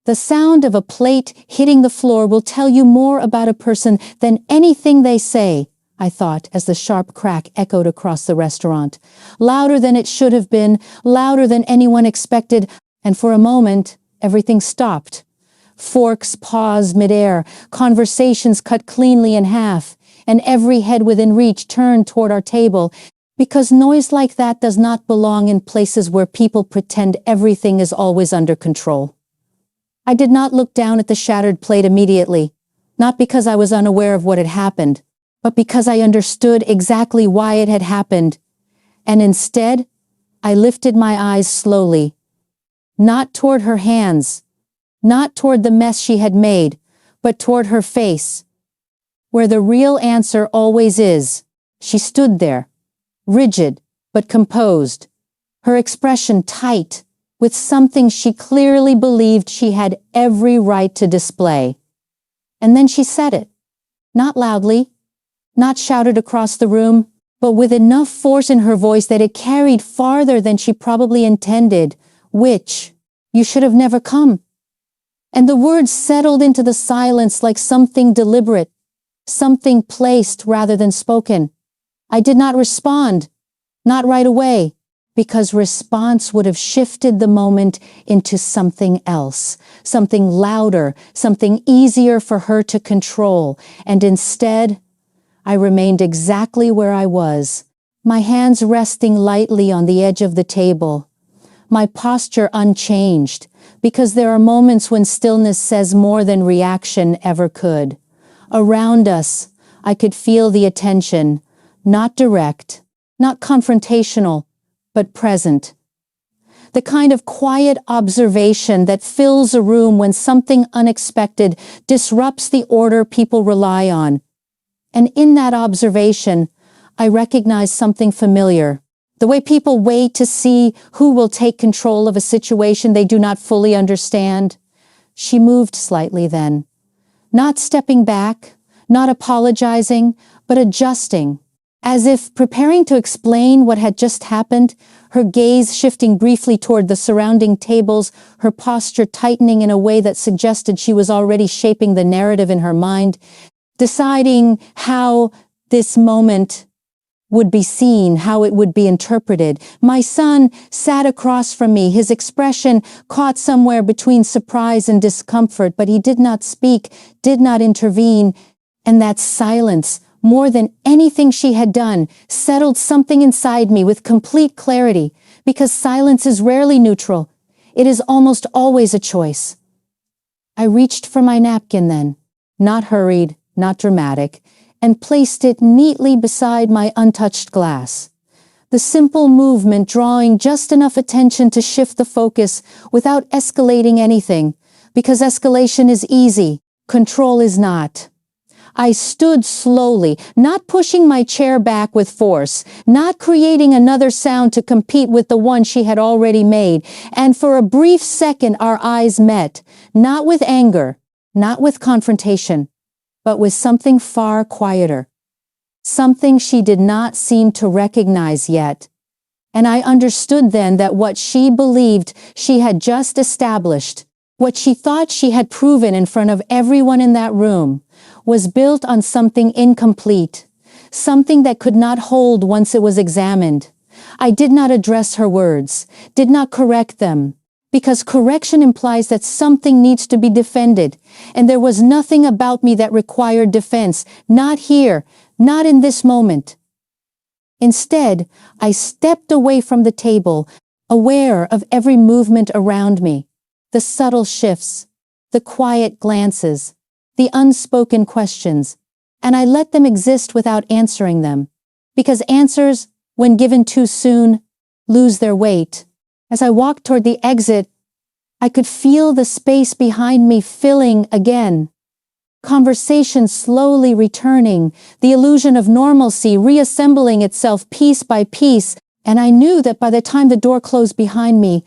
The sound of a plate hitting the floor will tell you more about a person than anything they say, I thought as the sharp crack echoed across the restaurant. Louder than it should have been, louder than anyone expected, and for a moment, everything stopped. Forks paused midair, conversations cut cleanly in half, and every head within reach turned toward our table, because noise like that does not belong in places where people pretend everything is always under control. I did not look down at the shattered plate immediately, not because I was unaware of what had happened, but because I understood exactly why it had happened, and instead, I lifted my eyes slowly, not toward her hands, not toward the mess she had made, but toward her face, where the real answer always is. She stood there, rigid but composed, her expression tight, with something she clearly believed she had every right to display. And then she said it, not loudly, not shouted across the room, but with enough force in her voice that it carried farther than she probably intended, which, you should have never come. And the words settled into the silence like something deliberate, something placed rather than spoken. I did not respond, not right away, because response would have shifted the moment into something else, something louder, something easier for her to control, and instead, I remained exactly where I was, my hands resting lightly on the edge of the table, my posture unchanged, because there are moments when stillness says more than reaction ever could. Around us, I could feel the attention, not direct, not confrontational, but present. The kind of quiet observation that fills a room when something unexpected disrupts the order people rely on. And in that observation, I recognized something familiar. The way people wait to see who will take control of a situation they do not fully understand. She moved slightly then, not stepping back, not apologizing, but adjusting, as if preparing to explain what had just happened, her gaze shifting briefly toward the surrounding tables, her posture tightening in a way that suggested she was already shaping the narrative in her mind, deciding how this moment would be seen, how it would be interpreted. My son sat across from me, his expression caught somewhere between surprise and discomfort, but he did not speak, did not intervene, and that silence, more than anything she had done, settled something inside me with complete clarity, because silence is rarely neutral. It is almost always a choice. I reached for my napkin then, not hurried, not dramatic, and placed it neatly beside my untouched glass. The simple movement drawing just enough attention to shift the focus without escalating anything, because escalation is easy, control is not. I stood slowly, not pushing my chair back with force, not creating another sound to compete with the one she had already made, and for a brief second our eyes met, not with anger, not with confrontation, but with something far quieter, something she did not seem to recognize yet. And I understood then that what she believed she had just established, what she thought she had proven in front of everyone in that room, was built on something incomplete, something that could not hold once it was examined. I did not address her words, did not correct them, because correction implies that something needs to be defended, and there was nothing about me that required defense, not here, not in this moment. Instead, I stepped away from the table, aware of every movement around me, the subtle shifts, the quiet glances, the unspoken questions, and I let them exist without answering them, because answers, when given too soon, lose their weight. As I walked toward the exit, I could feel the space behind me filling again. Conversation slowly returning, the illusion of normalcy reassembling itself piece by piece, and I knew that by the time the door closed behind me,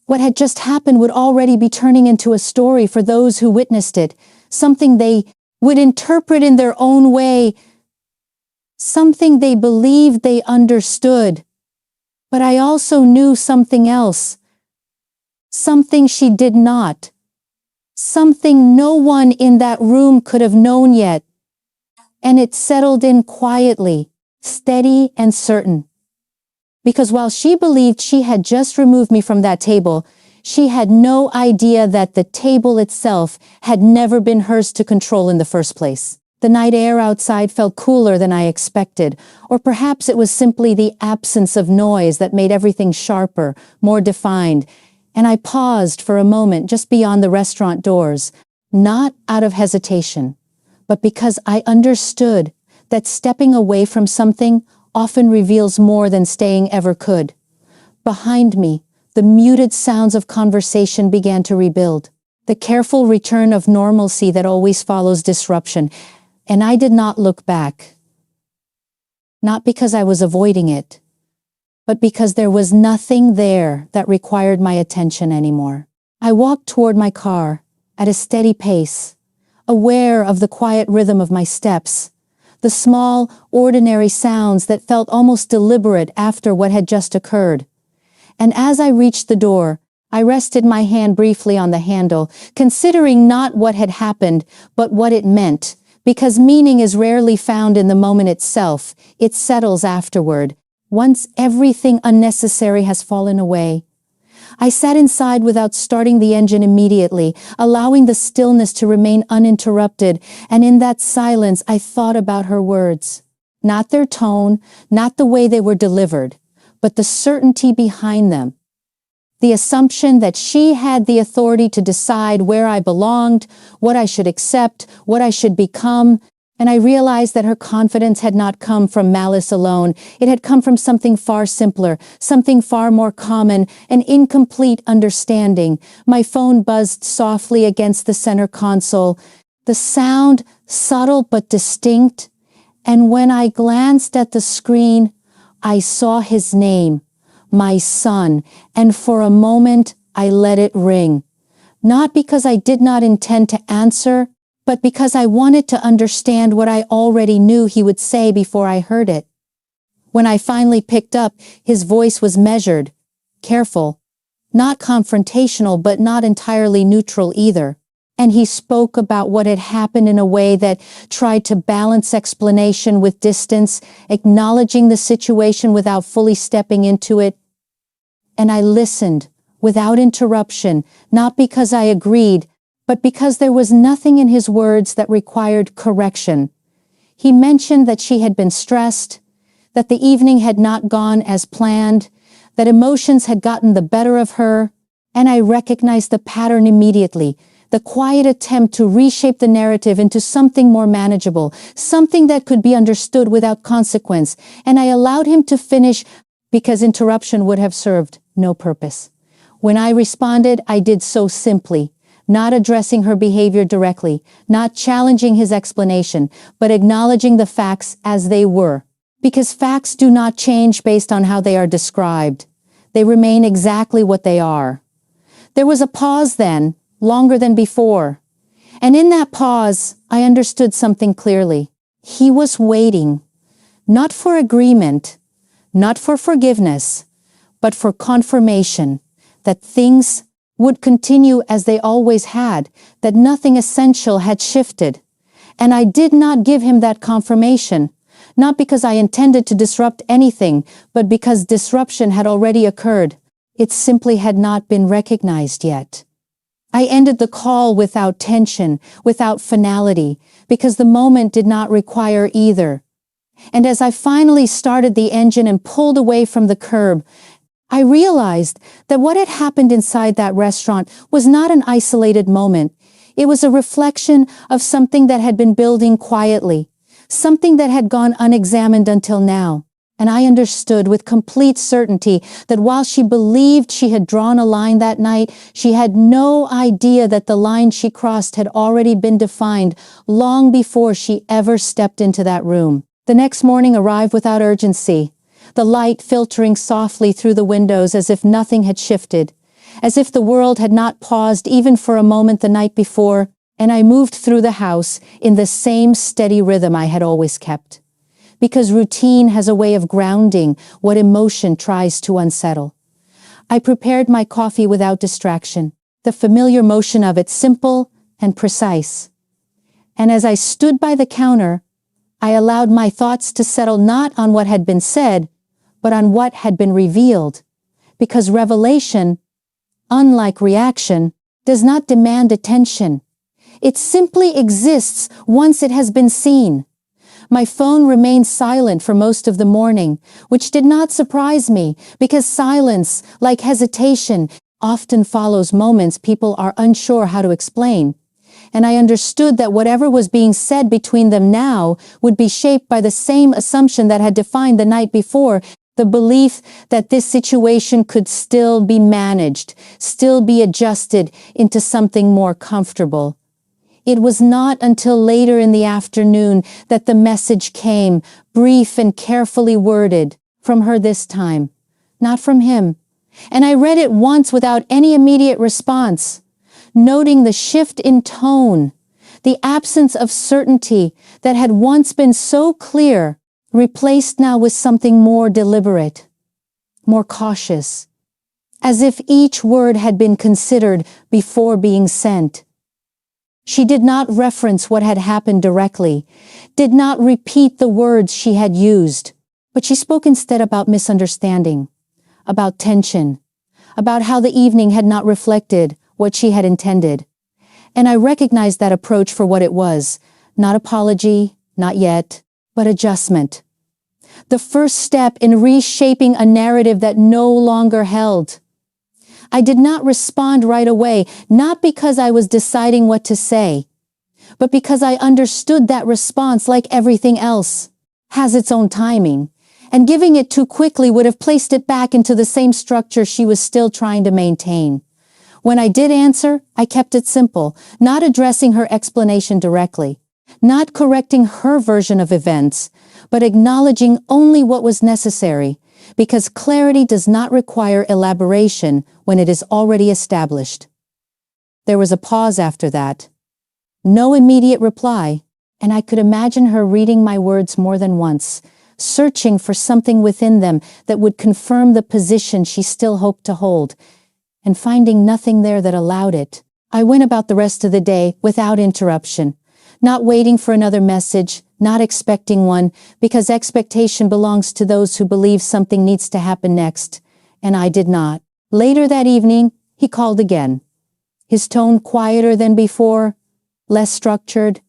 what had just happened would already be turning into a story for those who witnessed it, something they would interpret in their own way, something they believed they understood. But I also knew something else, something she did not, something no one in that room could have known yet. And it settled in quietly, steady and certain. Because while she believed she had just removed me from that table, she had no idea that the table itself had never been hers to control in the first place. The night air outside felt cooler than I expected, or perhaps it was simply the absence of noise that made everything sharper, more defined, and I paused for a moment just beyond the restaurant doors, not out of hesitation, but because I understood that stepping away from something often reveals more than staying ever could. Behind me, the muted sounds of conversation began to rebuild, the careful return of normalcy that always follows disruption, and I did not look back. Not because I was avoiding it, but because there was nothing there that required my attention anymore. I walked toward my car at a steady pace, aware of the quiet rhythm of my steps, the small, ordinary sounds that felt almost deliberate after what had just occurred. And as I reached the door, I rested my hand briefly on the handle, considering not what had happened, but what it meant, because meaning is rarely found in the moment itself, it settles afterward, once everything unnecessary has fallen away. I sat inside without starting the engine immediately, allowing the stillness to remain uninterrupted, and in that silence I thought about her words. Not their tone, not the way they were delivered, but the certainty behind them. The assumption that she had the authority to decide where I belonged, what I should accept, what I should become, and I realized that her confidence had not come from malice alone. It had come from something far simpler, something far more common, an incomplete understanding. My phone buzzed softly against the center console, the sound subtle but distinct, and when I glanced at the screen, I saw his name, my son, and for a moment I let it ring. Not because I did not intend to answer, but because I wanted to understand what I already knew he would say before I heard it. When I finally picked up, his voice was measured, careful, not confrontational but not entirely neutral either. And he spoke about what had happened in a way that tried to balance explanation with distance, acknowledging the situation without fully stepping into it. And I listened, without interruption, not because I agreed, but because there was nothing in his words that required correction. He mentioned that she had been stressed, that the evening had not gone as planned, that emotions had gotten the better of her, and I recognized the pattern immediately. The quiet attempt to reshape the narrative into something more manageable, something that could be understood without consequence, and I allowed him to finish because interruption would have served no purpose. When I responded, I did so simply, not addressing her behavior directly, not challenging his explanation, but acknowledging the facts as they were. Because facts do not change based on how they are described. They remain exactly what they are. There was a pause then, longer than before. And in that pause, I understood something clearly. He was waiting, not for agreement, not for forgiveness, but for confirmation that things would continue as they always had, that nothing essential had shifted. And I did not give him that confirmation, not because I intended to disrupt anything, but because disruption had already occurred. It simply had not been recognized yet. I ended the call without tension, without finality, because the moment did not require either. And as I finally started the engine and pulled away from the curb, I realized that what had happened inside that restaurant was not an isolated moment. It was a reflection of something that had been building quietly, something that had gone unexamined until now. And I understood with complete certainty that while she believed she had drawn a line that night, she had no idea that the line she crossed had already been defined long before she ever stepped into that room. The next morning arrived without urgency, the light filtering softly through the windows as if nothing had shifted, as if the world had not paused even for a moment the night before, and I moved through the house in the same steady rhythm I had always kept. Because routine has a way of grounding what emotion tries to unsettle. I prepared my coffee without distraction, the familiar motion of it simple and precise. And as I stood by the counter, I allowed my thoughts to settle not on what had been said, but on what had been revealed, because revelation, unlike reaction, does not demand attention. It simply exists once it has been seen. My phone remained silent for most of the morning, which did not surprise me, because silence, like hesitation, often follows moments people are unsure how to explain. And I understood that whatever was being said between them now would be shaped by the same assumption that had defined the night before, the belief that this situation could still be managed, still be adjusted into something more comfortable. It was not until later in the afternoon that the message came, brief and carefully worded, from her this time, not from him. And I read it once without any immediate response, noting the shift in tone, the absence of certainty that had once been so clear, replaced now with something more deliberate, more cautious, as if each word had been considered before being sent. She did not reference what had happened directly, did not repeat the words she had used, but she spoke instead about misunderstanding, about tension, about how the evening had not reflected what she had intended. And I recognized that approach for what it was, not apology, not yet, but adjustment. The first step in reshaping a narrative that no longer held. I did not respond right away, not because I was deciding what to say, but because I understood that response, like everything else, has its own timing, and giving it too quickly would have placed it back into the same structure she was still trying to maintain. When I did answer, I kept it simple, not addressing her explanation directly, not correcting her version of events, but acknowledging only what was necessary, because clarity does not require elaboration when it is already established. There was a pause after that. No immediate reply, and I could imagine her reading my words more than once, searching for something within them that would confirm the position she still hoped to hold, and finding nothing there that allowed it. I went about the rest of the day without interruption, not waiting for another message, not expecting one, because expectation belongs to those who believe something needs to happen next, and I did not. Later that evening, he called again. His tone quieter than before, less structured,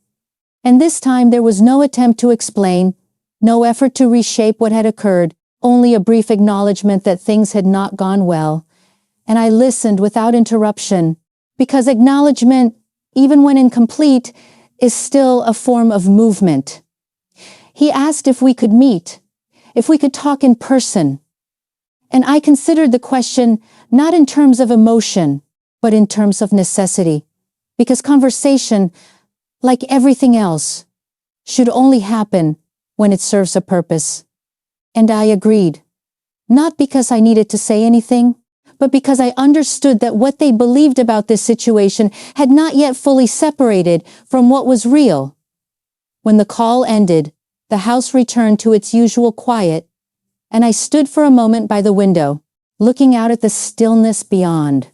and this time there was no attempt to explain, no effort to reshape what had occurred, only a brief acknowledgement that things had not gone well. And I listened without interruption, because acknowledgement, even when incomplete, is still a form of movement. He asked if we could meet, if we could talk in person. And I considered the question not in terms of emotion, but in terms of necessity, because conversation, like everything else, should only happen when it serves a purpose. And I agreed, not because I needed to say anything, but because I understood that what they believed about this situation had not yet fully separated from what was real. When the call ended, the house returned to its usual quiet, and I stood for a moment by the window, looking out at the stillness beyond,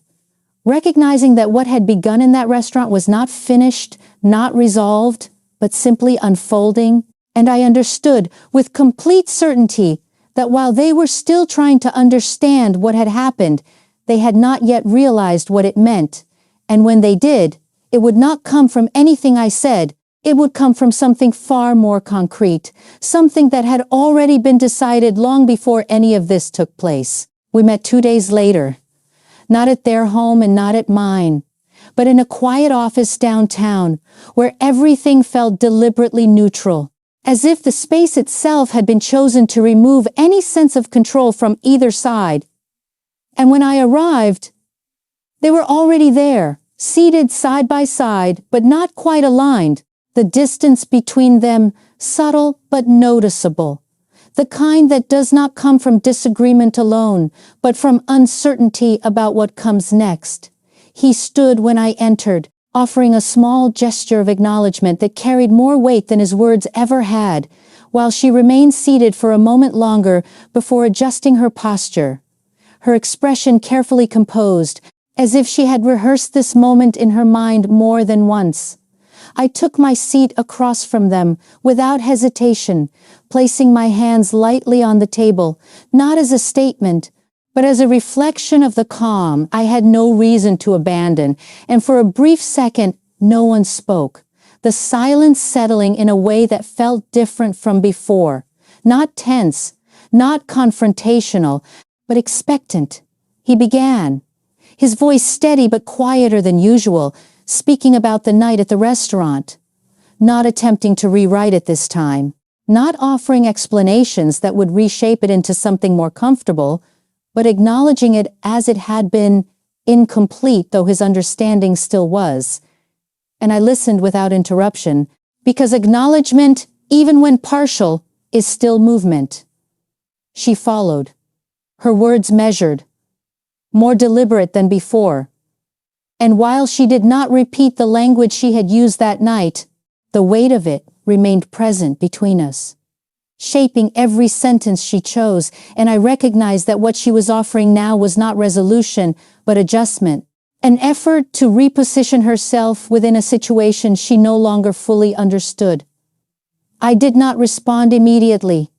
recognizing that what had begun in that restaurant was not finished, not resolved, but simply unfolding, and I understood with complete certainty that while they were still trying to understand what had happened, they had not yet realized what it meant, and when they did, it would not come from anything I said, it would come from something far more concrete, something that had already been decided long before any of this took place. We met 2 days later, not at their home and not at mine, but in a quiet office downtown, where everything felt deliberately neutral, as if the space itself had been chosen to remove any sense of control from either side. And when I arrived, they were already there, seated side by side, but not quite aligned, the distance between them subtle but noticeable, the kind that does not come from disagreement alone, but from uncertainty about what comes next. He stood when I entered, offering a small gesture of acknowledgement that carried more weight than his words ever had, while she remained seated for a moment longer before adjusting her posture, her expression carefully composed, as if she had rehearsed this moment in her mind more than once. I took my seat across from them without hesitation, placing my hands lightly on the table, not as a statement, but as a reflection of the calm I had no reason to abandon, and for a brief second, no one spoke, the silence settling in a way that felt different from before, not tense, not confrontational, but expectant. He began, his voice steady but quieter than usual, speaking about the night at the restaurant, not attempting to rewrite it this time, not offering explanations that would reshape it into something more comfortable, but acknowledging it as it had been, incomplete though his understanding still was. And I listened without interruption, because acknowledgement, even when partial, is still movement. She followed, her words measured, more deliberate than before. And while she did not repeat the language she had used that night, the weight of it remained present between us, shaping every sentence she chose, and I recognized that what she was offering now was not resolution, but adjustment, an effort to reposition herself within a situation she no longer fully understood. I did not respond immediately,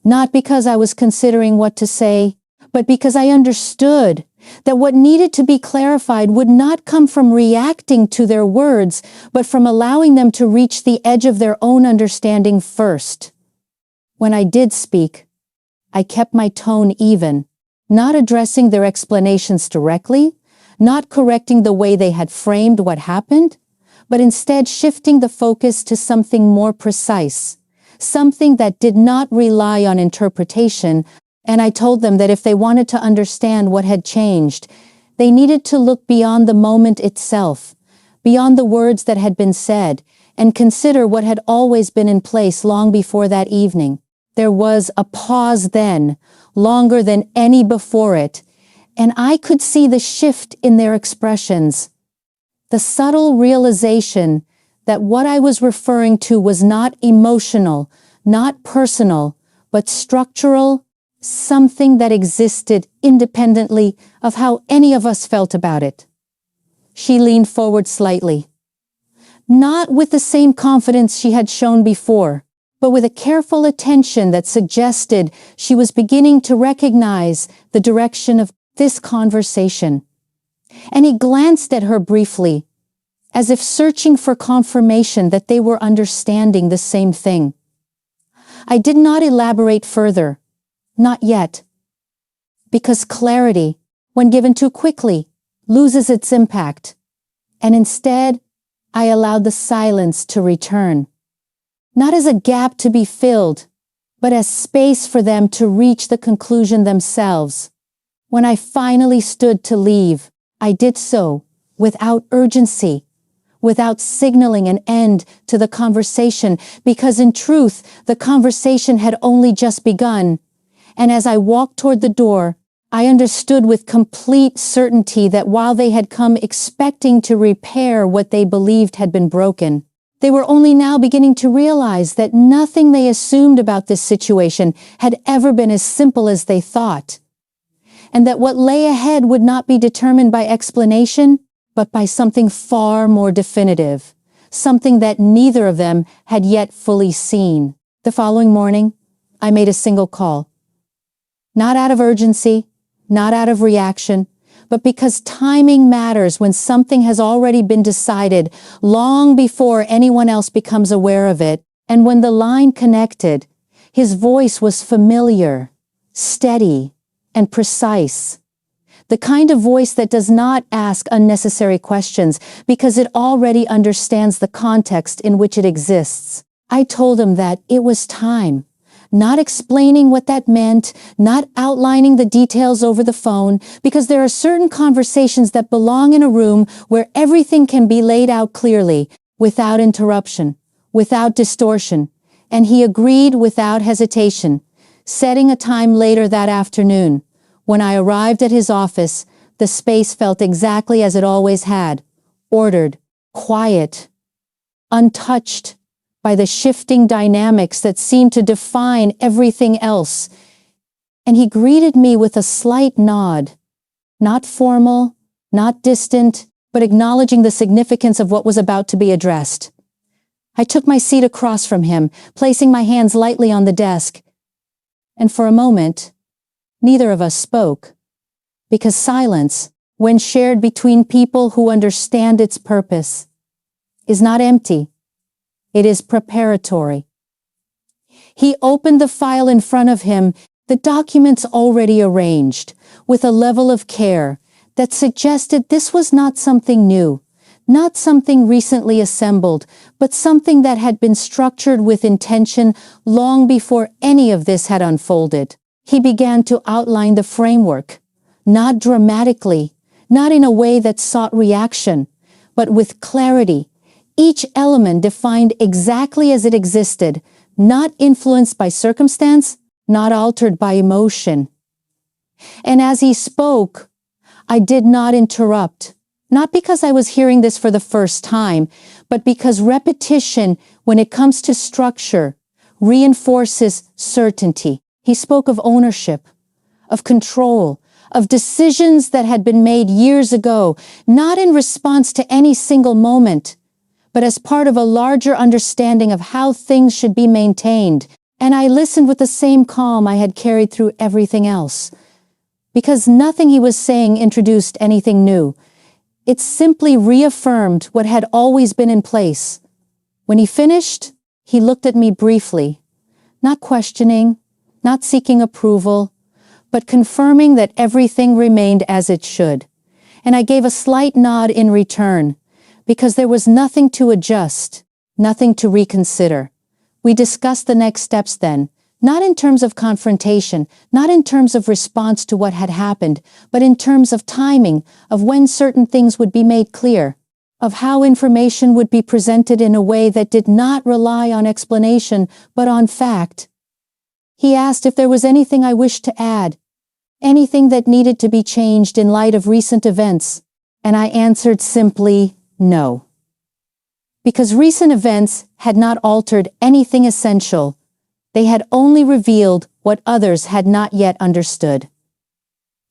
not because I was considering what to say, but because I understood that what needed to be clarified would not come from reacting to their words, but from allowing them to reach the edge of their own understanding first. When I did speak, I kept my tone even, not addressing their explanations directly, not correcting the way they had framed what happened, but instead shifting the focus to something more precise, something that did not rely on interpretation. And I told them that if they wanted to understand what had changed, they needed to look beyond the moment itself, beyond the words that had been said, and consider what had always been in place long before that evening. There was a pause then, longer than any before it, and I could see the shift in their expressions, the subtle realization that what I was referring to was not emotional, not personal, but structural, something that existed independently of how any of us felt about it. She leaned forward slightly, not with the same confidence she had shown before, but with a careful attention that suggested she was beginning to recognize the direction of this conversation. And he glanced at her briefly, as if searching for confirmation that they were understanding the same thing. I did not elaborate further. Not yet. Because clarity, when given too quickly, loses its impact. And instead, I allowed the silence to return. Not as a gap to be filled, but as space for them to reach the conclusion themselves. When I finally stood to leave, I did so without urgency, without signaling an end to the conversation, because in truth, the conversation had only just begun. And as I walked toward the door, I understood with complete certainty that while they had come expecting to repair what they believed had been broken, they were only now beginning to realize that nothing they assumed about this situation had ever been as simple as they thought, and that what lay ahead would not be determined by explanation, but by something far more definitive, something that neither of them had yet fully seen. The following morning, I made a single call. Not out of urgency, not out of reaction, but because timing matters when something has already been decided long before anyone else becomes aware of it. And when the line connected, his voice was familiar, steady, and precise. The kind of voice that does not ask unnecessary questions because it already understands the context in which it exists. I told him that it was time. Not explaining what that meant, not outlining the details over the phone, because there are certain conversations that belong in a room where everything can be laid out clearly, without interruption, without distortion. And he agreed without hesitation, setting a time later that afternoon. When I arrived at his office, the space felt exactly as it always had, ordered, quiet, untouched by the shifting dynamics that seemed to define everything else. And he greeted me with a slight nod, not formal, not distant, but acknowledging the significance of what was about to be addressed. I took my seat across from him, placing my hands lightly on the desk. And for a moment, neither of us spoke, because silence, when shared between people who understand its purpose, is not empty. It is preparatory. He opened the file in front of him, the documents already arranged, with a level of care that suggested this was not something new, not something recently assembled, but something that had been structured with intention long before any of this had unfolded. He began to outline the framework, not dramatically, not in a way that sought reaction, but with clarity, each element defined exactly as it existed, not influenced by circumstance, not altered by emotion. And as he spoke, I did not interrupt, not because I was hearing this for the first time, but because repetition, when it comes to structure, reinforces certainty. He spoke of ownership, of control, of decisions that had been made years ago, not in response to any single moment, but as part of a larger understanding of how things should be maintained. And I listened with the same calm I had carried through everything else, because nothing he was saying introduced anything new. It simply reaffirmed what had always been in place. When he finished, he looked at me briefly, not questioning, not seeking approval, but confirming that everything remained as it should. And I gave a slight nod in return, because there was nothing to adjust, nothing to reconsider. We discussed the next steps then, not in terms of confrontation, not in terms of response to what had happened, but in terms of timing, of when certain things would be made clear, of how information would be presented in a way that did not rely on explanation, but on fact. He asked if there was anything I wished to add, anything that needed to be changed in light of recent events, and I answered simply, no. Because recent events had not altered anything essential, they had only revealed what others had not yet understood.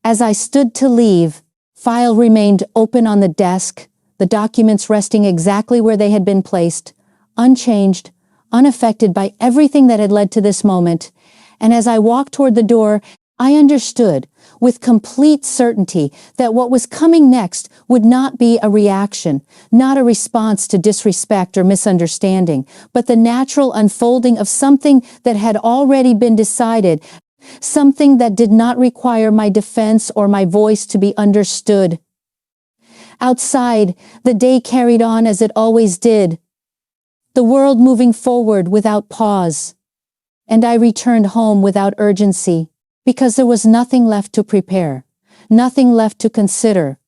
As I stood to leave, file remained open on the desk, the documents resting exactly where they had been placed, unchanged, unaffected by everything that had led to this moment, and as I walked toward the door, I understood with complete certainty that what was coming next would not be a reaction, not a response to disrespect or misunderstanding, but the natural unfolding of something that had already been decided, something that did not require my defense or my voice to be understood. Outside, the day carried on as it always did, the world moving forward without pause, and I returned home without urgency, because there was nothing left to prepare, nothing left to consider,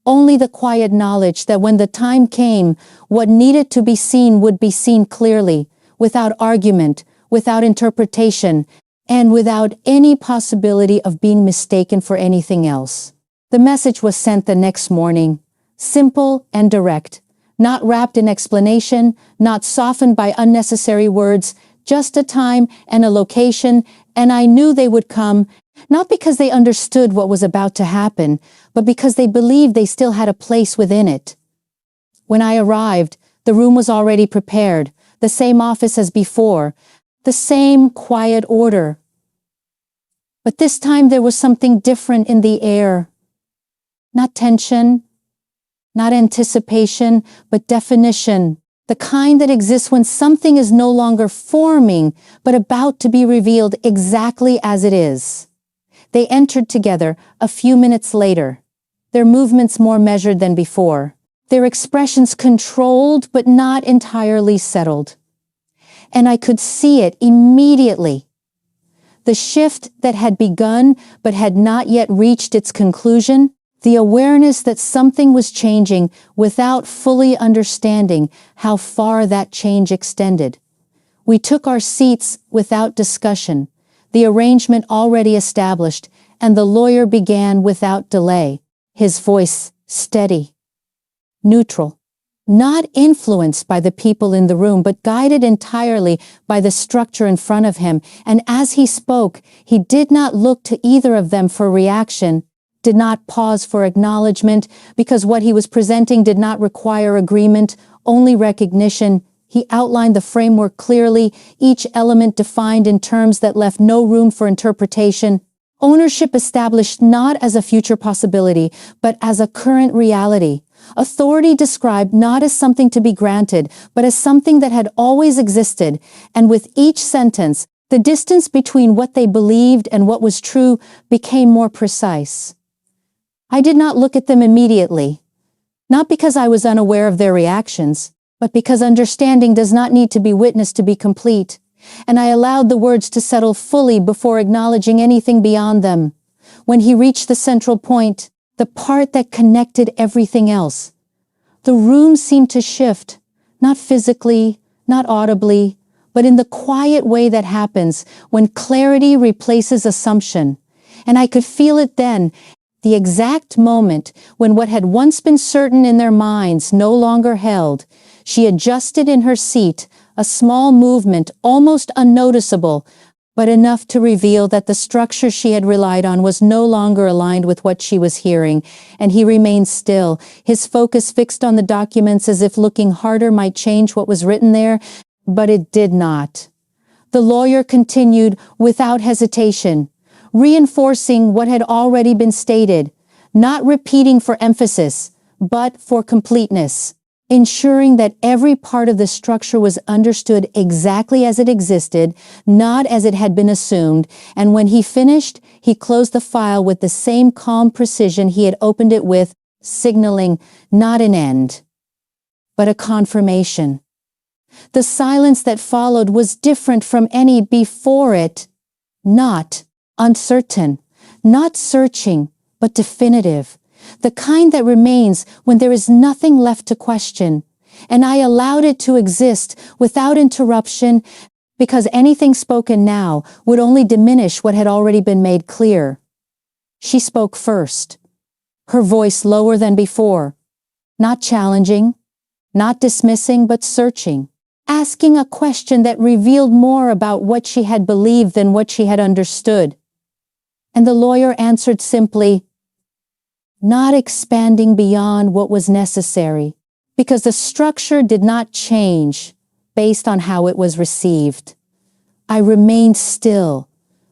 only the quiet knowledge that when the time came, what needed to be seen would be seen clearly, without argument, without interpretation, and without any possibility of being mistaken for anything else. The message was sent the next morning, simple and direct, not wrapped in explanation, not softened by unnecessary words, just a time and a location, and I knew they would come, not because they understood what was about to happen, but because they believed they still had a place within it. When I arrived, the room was already prepared, the same office as before, the same quiet order. But this time there was something different in the air. Not tension, not anticipation, but definition. The kind that exists when something is no longer forming, but about to be revealed exactly as it is. They entered together a few minutes later, their movements more measured than before, their expressions controlled but not entirely settled. And I could see it immediately. The shift that had begun but had not yet reached its conclusion, the awareness that something was changing without fully understanding how far that change extended. We took our seats without discussion, the arrangement already established, and the lawyer began without delay, his voice steady, neutral, not influenced by the people in the room, but guided entirely by the structure in front of him. And as he spoke, he did not look to either of them for reaction, did not pause for acknowledgement, because what he was presenting did not require agreement, only recognition. He outlined the framework clearly, each element defined in terms that left no room for interpretation. Ownership established not as a future possibility, but as a current reality. Authority described not as something to be granted, but as something that had always existed, and with each sentence, the distance between what they believed and what was true became more precise. I did not look at them immediately, not because I was unaware of their reactions, but because understanding does not need to be witnessed to be complete, and I allowed the words to settle fully before acknowledging anything beyond them. When he reached the central point, the part that connected everything else, the room seemed to shift, not physically, not audibly, but in the quiet way that happens when clarity replaces assumption. And I could feel it then, the exact moment when what had once been certain in their minds no longer held. She adjusted in her seat, a small movement almost unnoticeable, but enough to reveal that the structure she had relied on was no longer aligned with what she was hearing, and he remained still, his focus fixed on the documents as if looking harder might change what was written there, but it did not. The lawyer continued without hesitation, reinforcing what had already been stated, not repeating for emphasis, but for completeness, ensuring that every part of the structure was understood exactly as it existed, not as it had been assumed, and when he finished, he closed the file with the same calm precision he had opened it with, signaling not an end, but a confirmation. The silence that followed was different from any before it, not uncertain, not searching, but definitive. The kind that remains when there is nothing left to question. And I allowed it to exist without interruption, because anything spoken now would only diminish what had already been made clear. She spoke first, her voice lower than before, not challenging, not dismissing, but searching, asking a question that revealed more about what she had believed than what she had understood. And the lawyer answered simply, not expanding beyond what was necessary, because the structure did not change based on how it was received. I remained still,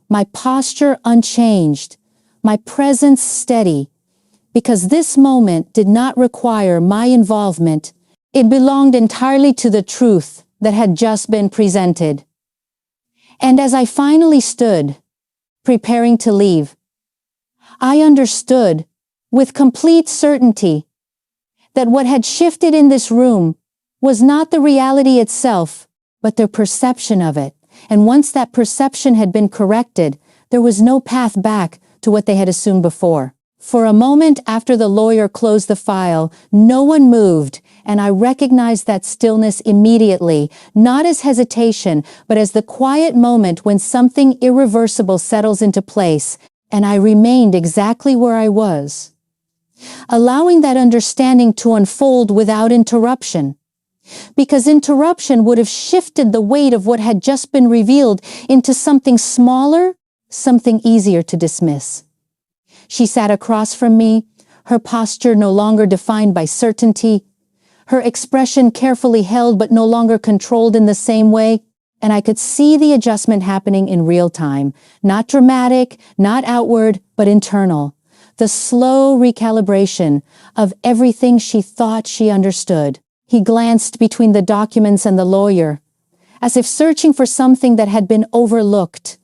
my posture unchanged, my presence steady, because this moment did not require my involvement. It belonged entirely to the truth that had just been presented. And as I finally stood, preparing to leave, I understood with complete certainty that what had shifted in this room was not the reality itself, but their perception of it. And once that perception had been corrected, there was no path back to what they had assumed before. For a moment after the lawyer closed the file, no one moved, and I recognized that stillness immediately, not as hesitation, but as the quiet moment when something irreversible settles into place, and I remained exactly where I was, allowing that understanding to unfold without interruption. Because interruption would have shifted the weight of what had just been revealed into something smaller, something easier to dismiss. She sat across from me, her posture no longer defined by certainty, her expression carefully held but no longer controlled in the same way, and I could see the adjustment happening in real time, not dramatic, not outward, but internal. The slow recalibration of everything she thought she understood. He glanced between the documents and the lawyer, as if searching for something that had been overlooked,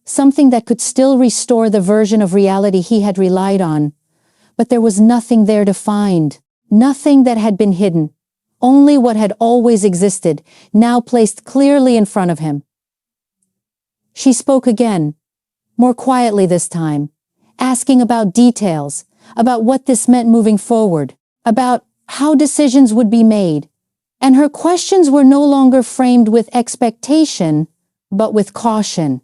something that could still restore the version of reality he had relied on. But there was nothing there to find, nothing that had been hidden, only what had always existed, now placed clearly in front of him. She spoke again, more quietly this time, asking about details, about what this meant moving forward, about how decisions would be made. And her questions were no longer framed with expectation, but with caution.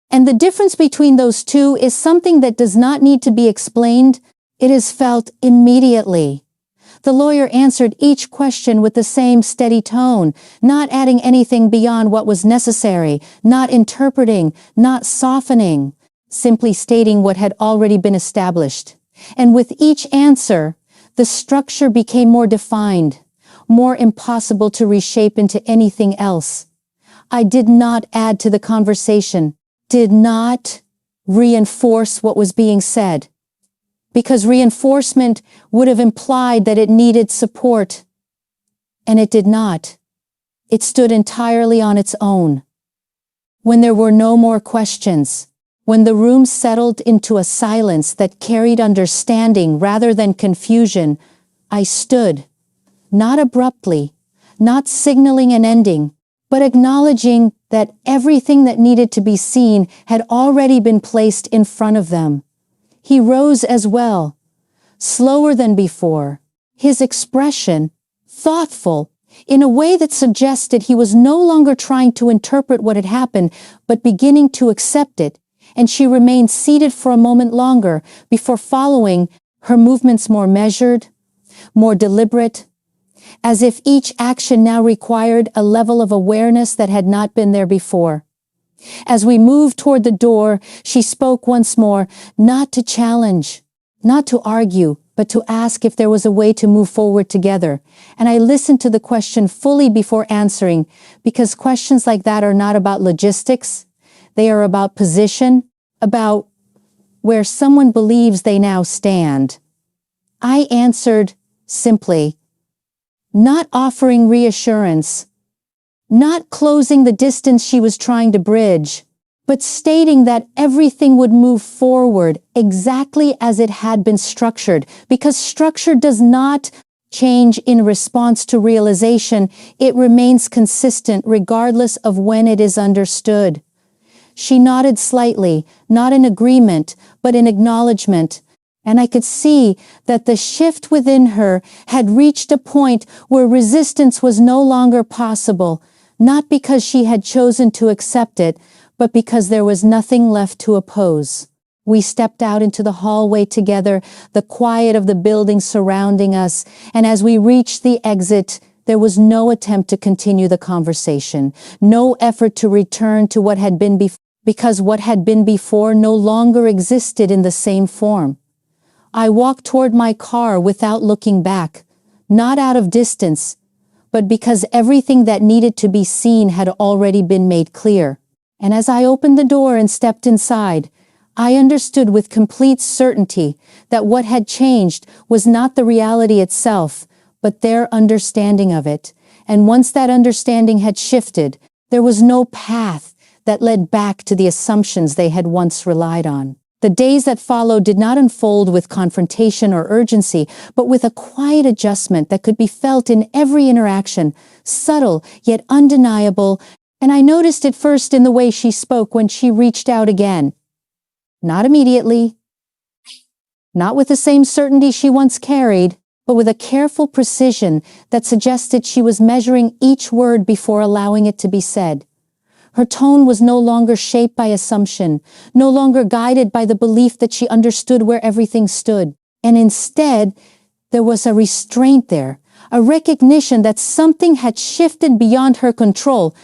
And the difference between those two is something that does not need to be explained. It is felt immediately. The lawyer answered each question with the same steady tone, not adding anything beyond what was necessary, not interpreting, not softening, simply stating what had already been established. And with each answer, the structure became more defined, more impossible to reshape into anything else. I did not add to the conversation, did not reinforce what was being said, because reinforcement would have implied that it needed support, and it did not. It stood entirely on its own. When there were no more questions, when the room settled into a silence that carried understanding rather than confusion, I stood, not abruptly, not signaling an ending, but acknowledging that everything that needed to be seen had already been placed in front of them. He rose as well, slower than before, his expression thoughtful, in a way that suggested he was no longer trying to interpret what had happened, but beginning to accept it, and she remained seated for a moment longer before following, her movements more measured, more deliberate, as if each action now required a level of awareness that had not been there before. As we moved toward the door, she spoke once more, not to challenge, not to argue, but to ask if there was a way to move forward together. And I listened to the question fully before answering, because questions like that are not about logistics. They are about position, about where someone believes they now stand. I answered simply, not offering reassurance, not closing the distance she was trying to bridge, but stating that everything would move forward exactly as it had been structured, because structure does not change in response to realization. It remains consistent regardless of when it is understood. She nodded slightly, not in agreement, but in acknowledgement, and I could see that the shift within her had reached a point where resistance was no longer possible, not because she had chosen to accept it, but because there was nothing left to oppose. We stepped out into the hallway together, the quiet of the building surrounding us, and as we reached the exit, there was no attempt to continue the conversation, no effort to return to what had been before, because what had been before no longer existed in the same form. I walked toward my car without looking back, not out of distance, but because everything that needed to be seen had already been made clear. And as I opened the door and stepped inside, I understood with complete certainty that what had changed was not the reality itself, but their understanding of it. And once that understanding had shifted, there was no path that led back to the assumptions they had once relied on. The days that followed did not unfold with confrontation or urgency, but with a quiet adjustment that could be felt in every interaction, subtle yet undeniable. And I noticed it first in the way she spoke when she reached out again. Not immediately, not with the same certainty she once carried, but with a careful precision that suggested she was measuring each word before allowing it to be said. Her tone was no longer shaped by assumption, no longer guided by the belief that she understood where everything stood. And instead, there was a restraint there, a recognition that something had shifted beyond her control.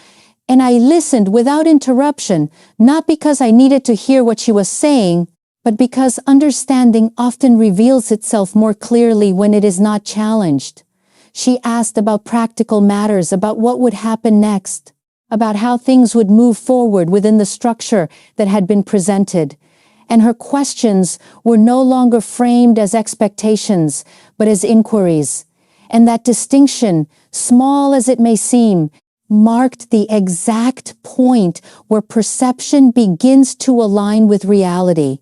And I listened without interruption, not because I needed to hear what she was saying, but because understanding often reveals itself more clearly when it is not challenged. She asked about practical matters, about what would happen next, about how things would move forward within the structure that had been presented. And her questions were no longer framed as expectations, but as inquiries. And that distinction, small as it may seem, marked the exact point where perception begins to align with reality.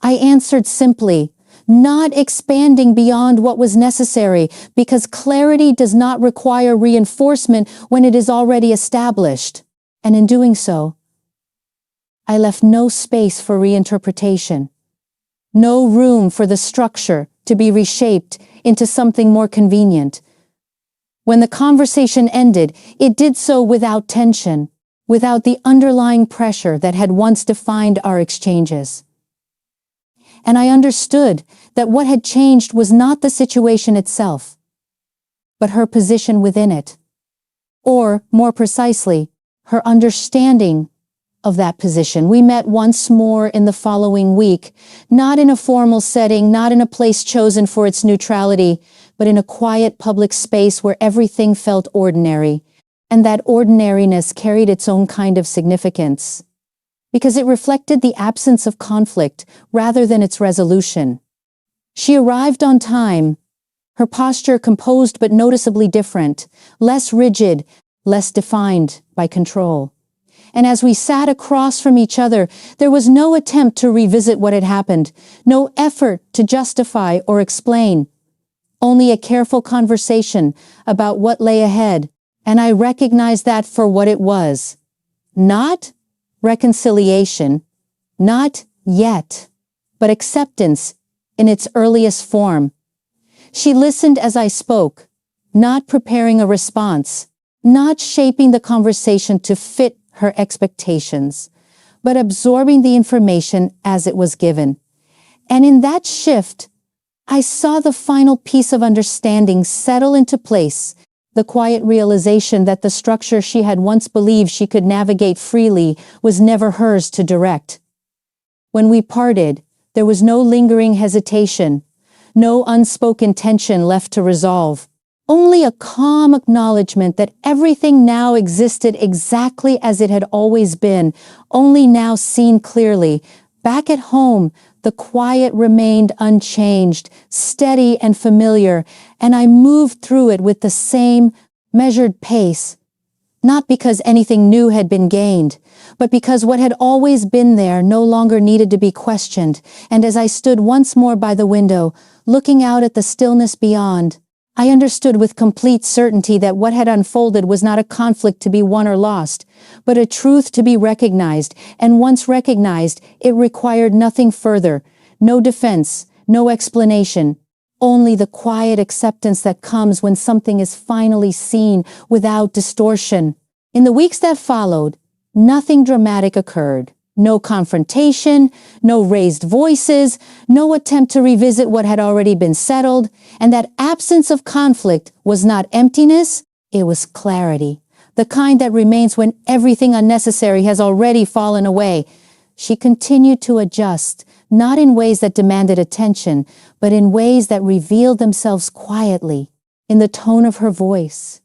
I answered simply, not expanding beyond what was necessary, because clarity does not require reinforcement when it is already established. And in doing so, I left no space for reinterpretation, no room for the structure to be reshaped into something more convenient. When the conversation ended, it did so without tension, without the underlying pressure that had once defined our exchanges. And I understood that what had changed was not the situation itself, but her position within it. Or, more precisely, her understanding of that position. We met once more in the following week, not in a formal setting, not in a place chosen for its neutrality, but in a quiet public space where everything felt ordinary, and that ordinariness carried its own kind of significance, because it reflected the absence of conflict rather than its resolution. She arrived on time, her posture composed but noticeably different, less rigid, less defined by control. And as we sat across from each other, there was no attempt to revisit what had happened, no effort to justify or explain, only a careful conversation about what lay ahead, and I recognized that for what it was. Not reconciliation, not yet, but acceptance in its earliest form. She listened as I spoke, not preparing a response, not shaping the conversation to fit her expectations, but absorbing the information as it was given. And in that shift, I saw the final piece of understanding settle into place, the quiet realization that the structure she had once believed she could navigate freely was never hers to direct. When we parted, there was no lingering hesitation, no unspoken tension left to resolve. Only a calm acknowledgement that everything now existed exactly as it had always been, only now seen clearly. Back at home, the quiet remained unchanged, steady and familiar, and I moved through it with the same measured pace. Not because anything new had been gained, but because what had always been there no longer needed to be questioned. And as I stood once more by the window, looking out at the stillness beyond, I understood with complete certainty that what had unfolded was not a conflict to be won or lost, but a truth to be recognized, and once recognized, it required nothing further, no defense, no explanation, only the quiet acceptance that comes when something is finally seen without distortion. In the weeks that followed, nothing dramatic occurred. No confrontation, no raised voices, no attempt to revisit what had already been settled, and that absence of conflict was not emptiness, it was clarity, the kind that remains when everything unnecessary has already fallen away. She continued to adjust, not in ways that demanded attention, but in ways that revealed themselves quietly, in the tone of her voice,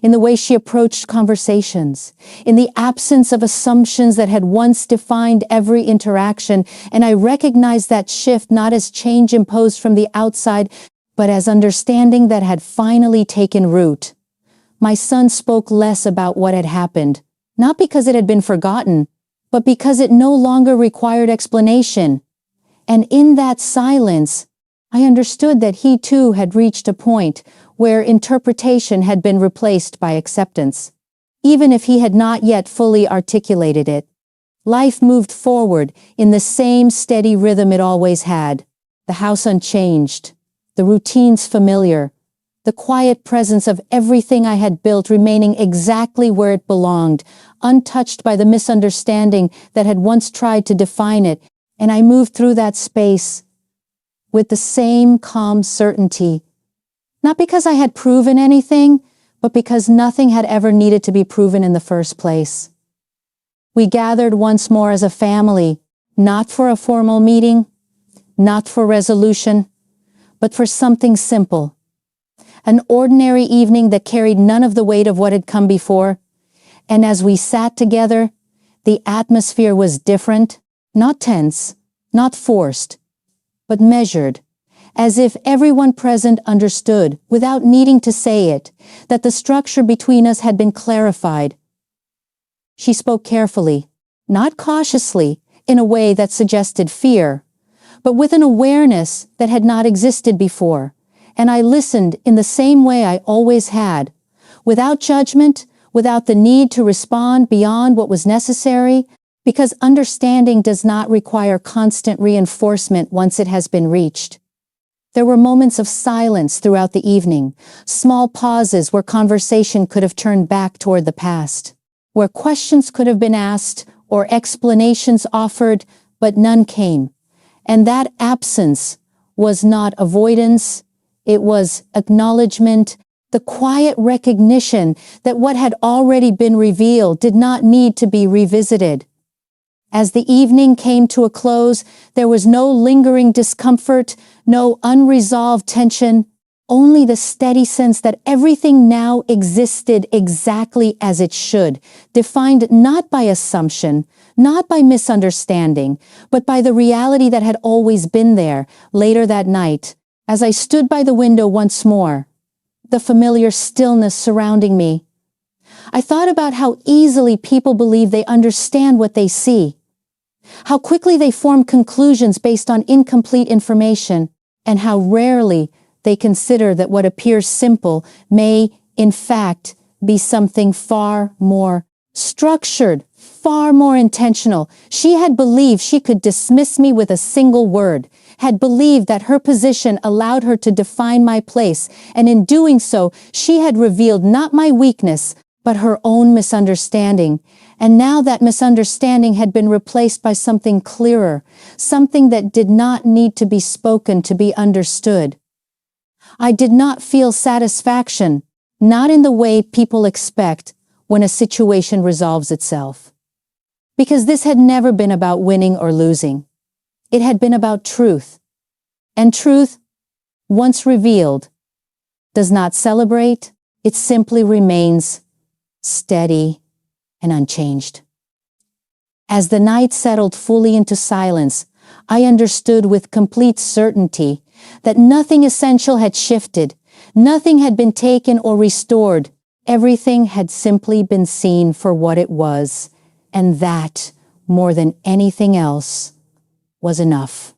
in the way she approached conversations, in the absence of assumptions that had once defined every interaction, and I recognized that shift not as change imposed from the outside, but as understanding that had finally taken root. My son spoke less about what had happened, not because it had been forgotten, but because it no longer required explanation. And in that silence, I understood that he too had reached a point where interpretation had been replaced by acceptance. Even if he had not yet fully articulated it, life moved forward in the same steady rhythm it always had, the house unchanged, the routines familiar, the quiet presence of everything I had built remaining exactly where it belonged, untouched by the misunderstanding that had once tried to define it, and I moved through that space with the same calm certainty, not because I had proven anything, but because nothing had ever needed to be proven in the first place. We gathered once more as a family, not for a formal meeting, not for resolution, but for something simple. An ordinary evening that carried none of the weight of what had come before. And as we sat together, the atmosphere was different, not tense, not forced, but measured, as if everyone present understood, without needing to say it, that the structure between us had been clarified. She spoke carefully, not cautiously, in a way that suggested fear, but with an awareness that had not existed before, and I listened in the same way I always had, without judgment, without the need to respond beyond what was necessary, because understanding does not require constant reinforcement once it has been reached. There were moments of silence throughout the evening, small pauses where conversation could have turned back toward the past, where questions could have been asked or explanations offered, but none came. And that absence was not avoidance, it was acknowledgement, the quiet recognition that what had already been revealed did not need to be revisited. As the evening came to a close, there was no lingering discomfort, no unresolved tension, only the steady sense that everything now existed exactly as it should, defined not by assumption, not by misunderstanding, but by the reality that had always been there. Later that night, as I stood by the window once more, the familiar stillness surrounding me, I thought about how easily people believe they understand what they see, how quickly they form conclusions based on incomplete information, and how rarely they consider that what appears simple may, in fact, be something far more structured, far more intentional. She had believed she could dismiss me with a single word, had believed that her position allowed her to define my place, and in doing so, she had revealed not my weakness, but her own misunderstanding. And now that misunderstanding had been replaced by something clearer, something that did not need to be spoken to be understood. I did not feel satisfaction, not in the way people expect when a situation resolves itself. Because this had never been about winning or losing. It had been about truth. And truth, once revealed, does not celebrate, it simply remains steady and unchanged. As the night settled fully into silence, I understood with complete certainty that nothing essential had shifted, nothing had been taken or restored. Everything had simply been seen for what it was, and that, more than anything else, was enough.